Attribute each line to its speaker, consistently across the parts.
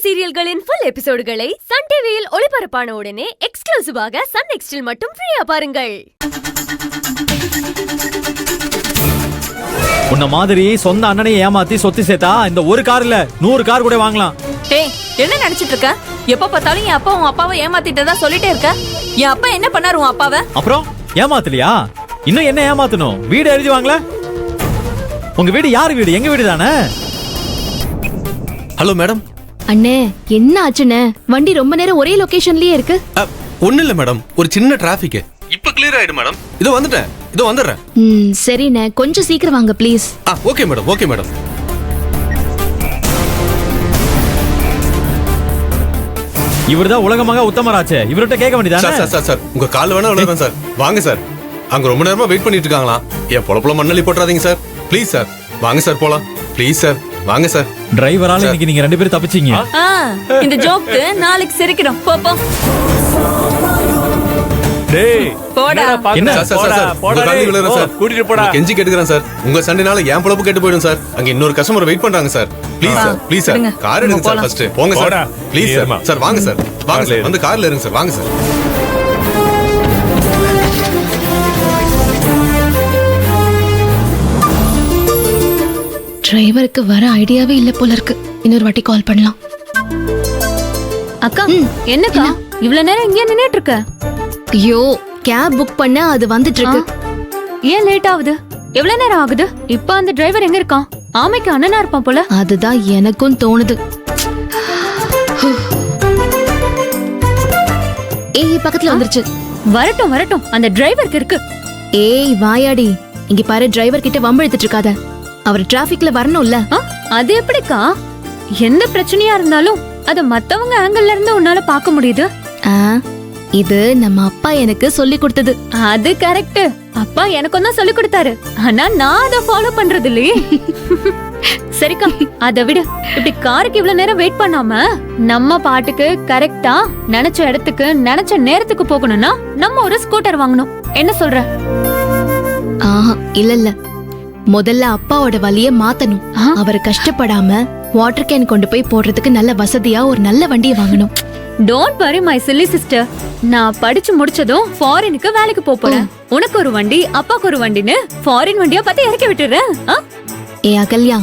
Speaker 1: சீரியல்களின் full எபிசோடுகளை Sun டிவியில் ஒளிபரப்பான உடனே எக்ஸ்க்ளூசிவாக சன் நெக்ஸ்டில் மட்டும் ஃப்ரீயா பாருங்கள்.
Speaker 2: உன்ன மாதிரி சொந்த அண்ணனை ஏமாத்தி சொத்து சேர்த்தா இந்த ஒரு கார் இல்ல 100 கார் கூட வாங்கலாம்.
Speaker 3: டேய், என்ன நினைச்சிட்டு இருக்க? எப்ப பார்த்தாலும் என் அப்பா உன் அப்பாவை ஏமாத்திட்டதா சொல்லிட்டே இருக்க. என் அப்பா என்ன பண்ணாரு உன் அப்பாவை?
Speaker 2: அப்புறம் ஏமாத்தலையா? இன்னும் என்ன ஏமாத்தணும்? வீடு எழுதி வாங்கல? உங்க வீடு யார் வீடு? எங்க வீடு தானே.
Speaker 4: Hello madam.
Speaker 5: அண்ணே, என்ன ஆச்சுண்ணே? வண்டி ரொம்ப நேரம் ஒரே லொகேஷன்லயே இருக்கு.
Speaker 4: ஒண்ணு இல்ல மேடம், ஒரு சின்ன டிராபிக். இப்ப கிளியர் ஆயிடும் மேடம். இதோ வந்துட்டேன், இதோ வந்துடுறேன்.
Speaker 5: சரிண்ணே, கொஞ்சம் சீக்கிரம் வாங்க please.
Speaker 4: Okay madam, okay madam.
Speaker 2: இவர்தான் உலகமாக உத்தமராச்சே, இவர்கிட்ட கேட்க வேண்டியதானே?
Speaker 4: சார் சார், உங்க கால் வேணா விளையாடுறேன் சார். வாங்க சார். அங்க ரொம்ப நேரமா வெயிட் பண்ணிட்டு இருக்காங்களா? என் பொழப்புல மண்ணலி போட்டுறாதீங்க சார். ப்ளீஸ் சார், வாங்க சார் போலாம். ப்ளீஸ் சார், வாங்க சார்.
Speaker 2: டிரைவரால இன்னைக்கு நீங்க 2 பேரும் தப்பிச்சீங்க.
Speaker 3: இந்த ஜோக்கு நாளைக்கு சிரிக்கிறோம். போ.
Speaker 6: டேய்,
Speaker 3: போடா.
Speaker 2: என்ன
Speaker 4: சார், உங்க கால் விளையாடுறேன் சார்.
Speaker 6: கூட்டிட்டு போடா.
Speaker 4: கெஞ்சி கேட்டுக்கிறேன் சார். உங்க சண்டைனால என் பொழப்பு கேட்டு போயிடும் சார். அங்க இன்னொரு கஸ்டமர் வெயிட் பண்றாங்க sir. Please sir, please sir. Car எடுங்க சார் ஃபர்ஸ்ட். போங்க சார். Please sir. சார் வாங்க சார். வாங்க சார். வந்து கார்ல இருங்க சார். வாங்க சார்.
Speaker 5: டிரைவருக்கு வர ஐடியாவே இல்ல போல இருக்கு. இன்னொரு வாட்டி கால் பண்ணலாம்.
Speaker 1: அக்கா, என்னக்கா இவ்வளவு நேரம் இங்கே நின்னுட்டு இருக்க?
Speaker 5: ஐயோ, கேப் புக் பண்ண அது வந்துட்டு இருக்கு.
Speaker 1: ஏன் லேட் ஆகுது? எவ்வளவு நேரம் ஆகுது? இப்ப அந்த டிரைவர் எங்க இருக்கான்? ஆமைக்கு அண்ணனா இருப்பான் போல.
Speaker 5: அதுதான் எனக்கும் தோணுது. ஏய், பக்கத்துல வந்துருச்சு.
Speaker 1: வரட்டும் வரட்டும், அந்த டிரைவருக்கு இருக்கு.
Speaker 5: ஏய் வாயாடி, இங்க பாரு, டிரைவர் கிட்ட வம்பு எடுத்துட்டு இருக்காத. அவர் டிராபிக்ல வரணும்ல.
Speaker 1: அது எப்படிக்கா? எந்த பிரச்சனையா இருந்தாலும் அத மத்தவங்க ஆங்கிள் இருந்து உன்னால பாக்க முடியுது.
Speaker 5: இது நம்ம அப்பா எனக்கு சொல்லி கொடுத்தது.
Speaker 1: அது கரெக்ட். அப்பா எனக்கும் தான் சொல்லி கொடுத்தாரு. ஆனா நான் அதை ஃபாலோ பண்றது இல்லையே. சரிக்கா, அத விடு. இப்படி காருக்கு இவ்வளவு நேரம் வெயிட் பண்ணாம நம்ம பாட்டுக்கு கரெக்டா நினைச்ச இடத்துக்கு நினைச்ச நேரத்துக்கு போகணும்னா நம்ம ஒரு ஸ்கூட்டர் வாங்கணும். என்ன சொல்ற?
Speaker 5: இல்ல, முதல்ல அப்பாவோட வழிய மாத்தணும். அவர் கஷ்டப்படாம வாட்டர் கேன் கொண்டு போய் போடுறதுக்கு நல்ல வசதியா ஒரு நல்ல வண்டியை வாங்கணும்.
Speaker 1: Don't worry my chilli sister. நான் படிச்சு முடிச்சதும் ஃபாரினுக்கு வேலைக்கு போறேன். உனக்கு ஒரு வண்டி, அப்பாக்கு ஒரு வண்டின்னு ஃபாரின் வண்டியா பார்த்து இறக்கி விட்டுறேன்.
Speaker 5: ஏ அகல்யா,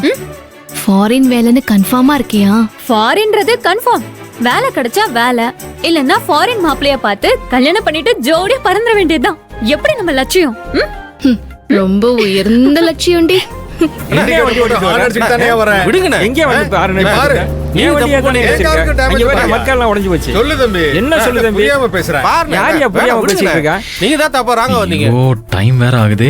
Speaker 5: ஃபாரின் வேலைன்னு கன்ஃபார்மா இருக்கியா?
Speaker 1: ஃபாரின்றது கன்ஃபார்ம். வேலை கிடைச்சா வேலை, இல்லன்னா ஃபாரின் மாப்பிளைய பார்த்து கல்யாணம் பண்ணிட்டு ஜோடியா பறந்துட வேண்டியதுதான். எப்படி நம்ம லட்சியம்?
Speaker 5: ரொம்ப உயர்ந்த லட்சியம்டி.
Speaker 2: டைம் வேற ஆகுது.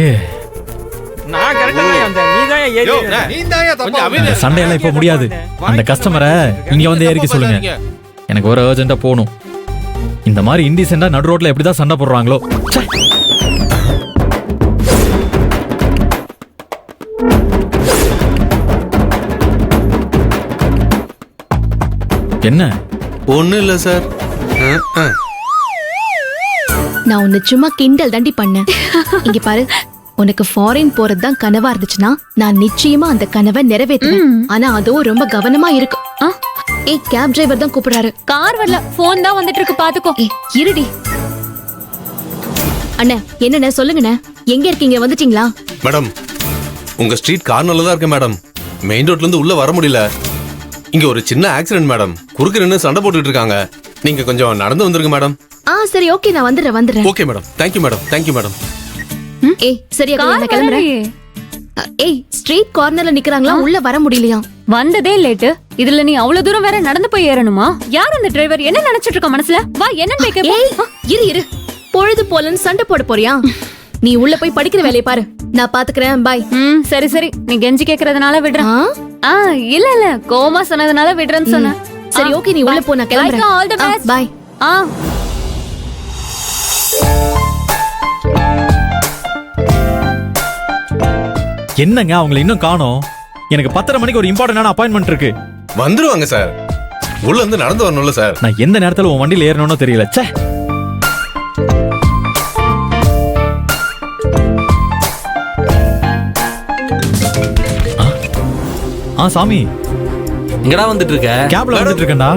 Speaker 2: சண்டையெல்லாம் இப்ப முடியாது. அந்த கஸ்டமரை இங்க வந்து ஏறிக்க சொல்லுங்க. எனக்கு ஒரு அர்ஜென்ட்டா போகணும். இந்த மாதிரி இன்டிசென்டா நடு ரோட்ல எப்படிதான் சண்டை போடுறாங்களோ. என்ன?
Speaker 4: ஒண்ணு இல்ல சார்.
Speaker 5: நான் உன்னை சும்மா கிண்டல் தாண்டி பண்ணேன். இங்க பாரு, உனக்கு ஃபாரின் போறதுதான் கனவா இருந்துச்சுன்னா நான் நிச்சயமா அந்த கனவை நிறைவேற்றுவேன். ஆனா அதுவும் ரொம்ப கவனமா இருக்கும். ஏய், கேப் டிரைவர் தான் கூப்பிடுறாரு.
Speaker 1: கார் வரல, போன் தான் வந்துட்டு இருக்கு, பாத்துக்கோ.
Speaker 5: இருடி. அண்ணே, என்னண்ணே சொல்லுங்கண்ணே, எங்க இருக்கீங்க? வந்துட்டீங்களா?
Speaker 4: மேடம், உங்க ஸ்ட்ரீட் கார்னர்ல தான் இருக்கு மேடம். மெயின் ரோட்ல இருந்து உள்ள வர முடியல. இங்க ஒரு சின்ன ஆக்சிடென்ட் மேடம். குறுக்கு நின்னு சண்டை போட்டுட்டு இருக்காங்க. நீங்க கொஞ்சம் நடந்து வந்துருங்க மேடம்.
Speaker 5: சரி, ஓகே, நான் வந்துடுறேன்.
Speaker 4: Okay madam. Thank you madam. Thank you madam.
Speaker 5: ஏய், சரியா, நான் கிளம்புறேன். ஏய், ஸ்ட்ரீட் கார்னர்ல நிக்கறாங்களா? உள்ள வர முடியலையா?
Speaker 1: வந்ததே லேட். இதுல நீ அவ்வளவு தூரம் வேற நடந்து போய் ஏறணுமா? யார் அந்த டிரைவர்? என்ன நினைச்சிட்டு இருக்க மனசுல? வா, என்ன கேக்க?
Speaker 5: ஏய், இரு. பொழுது போலன்னு சண்டை போட போறியா? நீ உள்ள போய் படிக்கிற வேலையை பாரு, நான் பாத்துக்கிறேன். பாய்.
Speaker 1: சரி சரி, நீ கெஞ்சி கேக்குறதுனால விடுறேன். இல்ல கோமா சொன்னதுனால விடுறேன்னு சொன்னேன்.
Speaker 5: சரி, ஓகே, நீ உள்ள போ, நான் கிளம்புறேன்.
Speaker 1: All the best.
Speaker 5: பாய்.
Speaker 2: என்னங்க அவங்களை இன்னும் காணோம்? எனக்கு 10:30 மணிக்கு ஒரு இம்பார்ட்டன்டான அப்பாயின்மெண்ட் இருக்கு.
Speaker 4: வந்துருவாங்க சார். உள்ள இருந்து நடந்து வரணும்ல சார்.
Speaker 2: நான் எந்த நேரத்துல உன் வண்டியில ஏறணும்னு தெரியல. ச்சே. சாமி,
Speaker 6: எங்கடா வந்துட்டு இருக்க?
Speaker 2: கேப்ல வந்துட்டு இருக்கேன்டா.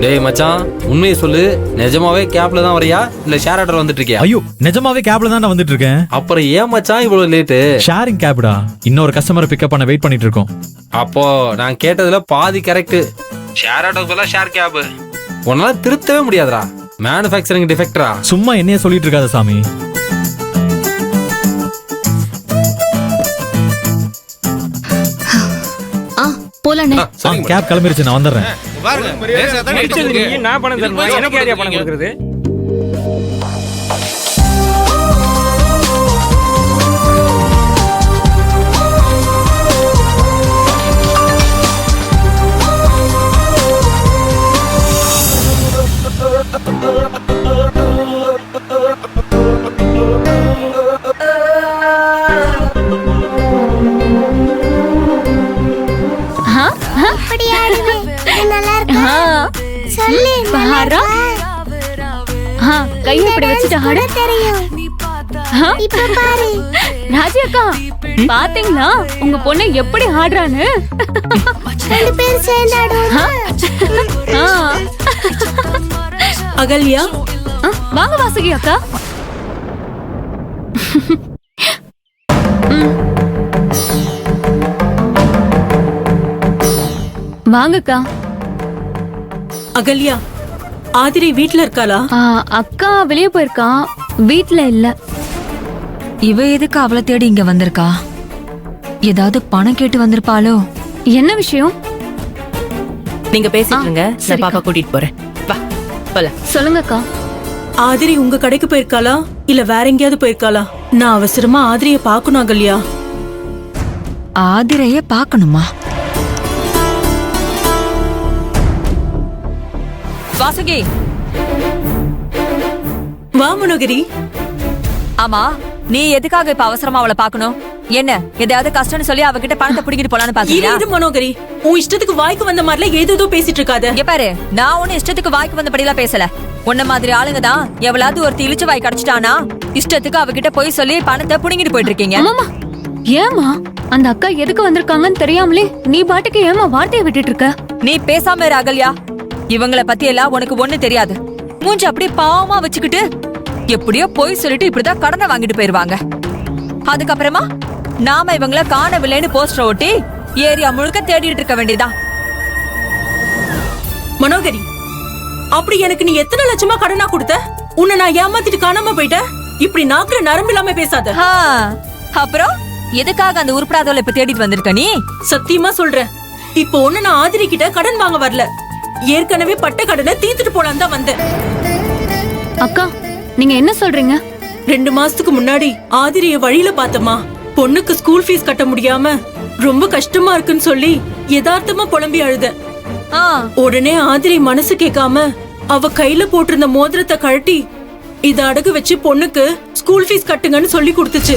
Speaker 6: டேய் மச்சான், உண்மையை சொல்லு. நிஜமாவே கேப்ல தான் வரியா இல்ல ஷேர் ஆட்டோல வந்துட்டு இருக்கியா?
Speaker 2: ஐயோ நிஜமாவே கேப்ல தான் வந்துட்டு இருக்கேன்.
Speaker 6: அப்புறம் ஏன் மச்சான் இவ்வளவு லேட்டு?
Speaker 2: ஷேரிங் கேப்டா. இன்னொரு கஸ்டமரை பிக்கப் பண்ண வெயிட் பண்ணிட்டு இருக்கோம்.
Speaker 6: அப்போ நான் கேட்டதுல பாதி கரெக்ட். ஷேர் ஆட்டோக்கு பதிலா ஷேர் கேப். உன்னால திருத்தவே முடியாதுடா. மேனுஃபேக்சரிங் டிஃபெக்டரா?
Speaker 2: சும்மா என்னைய சொல்லிட்டு இருக்காத சாமி.
Speaker 5: போலாண்ணே.
Speaker 2: கேப் கிளம்பிருச்சு, நான் வந்துடுறேன்.
Speaker 7: நான் பணம் தரணும். எனக்கு யாரையா பணம் கொடுக்கறது?
Speaker 1: பாரா. கையை இப்படி வச்சுட்டு ஆடு. ராஜி அக்கா பாத்தீங்களா உங்க பொண்ணு எப்படி ஆடுறான்னு?
Speaker 3: அகல்யா,
Speaker 1: வாங்க வாசுகி அக்கா. வாங்கக்கா.
Speaker 3: அகல்யா, ஆதிரை வீட்ல இருக்காளா?
Speaker 1: அக்கா வெளியே போயிருக்கா, வீட்ல இல்ல.
Speaker 8: இவ எதுக்கு அவளை தேடி இங்க வந்திருக்கா? ஏதாவது பணம் கேட்டு வந்திருப்பாளோ?
Speaker 1: என்ன விஷயம்?
Speaker 3: நீங்க பேசிட்டு இருங்க, நான்
Speaker 1: சரிக்கா.
Speaker 3: பாப்பா கூட்டிட்டு போறேன். வா போல.
Speaker 1: சொல்லுங்கக்கா.
Speaker 3: ஆதிரி உங்க கடைக்கு போயிருக்காளா இல்ல வேற எங்கேயாவது போயிருக்காளா? நான் அவசரமா ஆதிரிய பாக்கணும் அகல்யா.
Speaker 8: ஆதிரைய பாக்கணுமா?
Speaker 3: வாசுகி, வா மனோகரி.
Speaker 8: ஆமா, நீ எதுக்காக இப்ப அவசரமா அவளை பாக்கணும்? என்ன எதையாவது கஷ்டம்னு சொல்லி அவகிட்ட பணத்தை புடிங்கிட்டு போலான்னு பாக்கறியா?
Speaker 3: இது மனோகரி, உன் இஷ்டத்துக்கு வாய்க்கு வந்த மாதிரில ஏதேதோ பேசிட்டு இருக்காத.
Speaker 8: இங்க பாரு, நான் ஒண்ணு இஷ்டத்துக்கு வாய்க்கு வந்தபடியெல்லாம் பேசல. உன்ன மாதிரி ஆளுங்க தான் எவ்வளவு ஒருத்தி இழிச்சு வாய் கிடைச்சிட்டானா இஷ்டத்துக்கு அவகிட்ட போய் சொல்லி பணத்தை புடிங்கிட்டு போயிட்டு இருக்கீங்க.
Speaker 1: ஆமாமா. ஏமா அந்த அக்கா எதுக்கு வந்திருக்காங்கன்னு தெரியாமலே நீ பாட்டுக்கு ஏமா வார்த்தையை விட்டுட்டு இருக்க?
Speaker 8: நீ பேசாம இரு அகல்யா. இவங்கள பத்தி எல்லாம் உனக்கு ஒண்ணு தெரியாது. மூஞ்சி அப்படியே பாவமா வச்சுக்கிட்டு எப்படியோ போய் சொல்லிட்டு இப்படிதான் கடனை வாங்கிட்டு போயிருவாங்க. அதுக்கப்புறமா நாம இவங்கள காணவில்லைன்னு போஸ்டர் ஒட்டி ஏரியா முழுக்க தேடிட்டு இருக்க வேண்டியதா.
Speaker 3: மனோகரி, அப்படி எனக்கு நீ எத்தனை லட்சமா கடனா கொடுத்த? உன்னை நான் ஏமாத்திட்டு காணாம போயிட்டேன். இப்படி நாக்குல நரம்பு இல்லாம பேசாத.
Speaker 8: அப்புறம் எதுக்காக அந்த உருப்படாதவளை இப்ப தேடிட்டு வந்திருக்க நீ?
Speaker 3: சத்தியமா சொல்றேன், இப்போ ஒண்ணு நான் ஆதிரி கிட்ட கடன் வாங்க வரல. ஏற்கனவே பட்ட கடனை தீர்த்துட்டு போலான்னு தான் வந்தேன்.
Speaker 1: அக்கா நீங்க என்ன சொல்றீங்க?
Speaker 3: 2 மாசத்துக்கு முன்னாடி ஆதிரிய வழியில பார்த்தமா, பொண்ணுக்கு ஸ்கூல் ஃபீஸ் கட்ட முடியாம ரொம்ப கஷ்டமா இருக்குன்னு சொல்லி யதார்த்தமா புலம்பி அழுத. உடனே ஆதிரி மனசு கேட்காம அவ கையில போட்டிருந்த மோதிரத்தை கழட்டி இத அடகு வச்சு பொண்ணுக்கு ஸ்கூல் ஃபீஸ் கட்டுங்கன்னு சொல்லி கொடுத்துச்சு.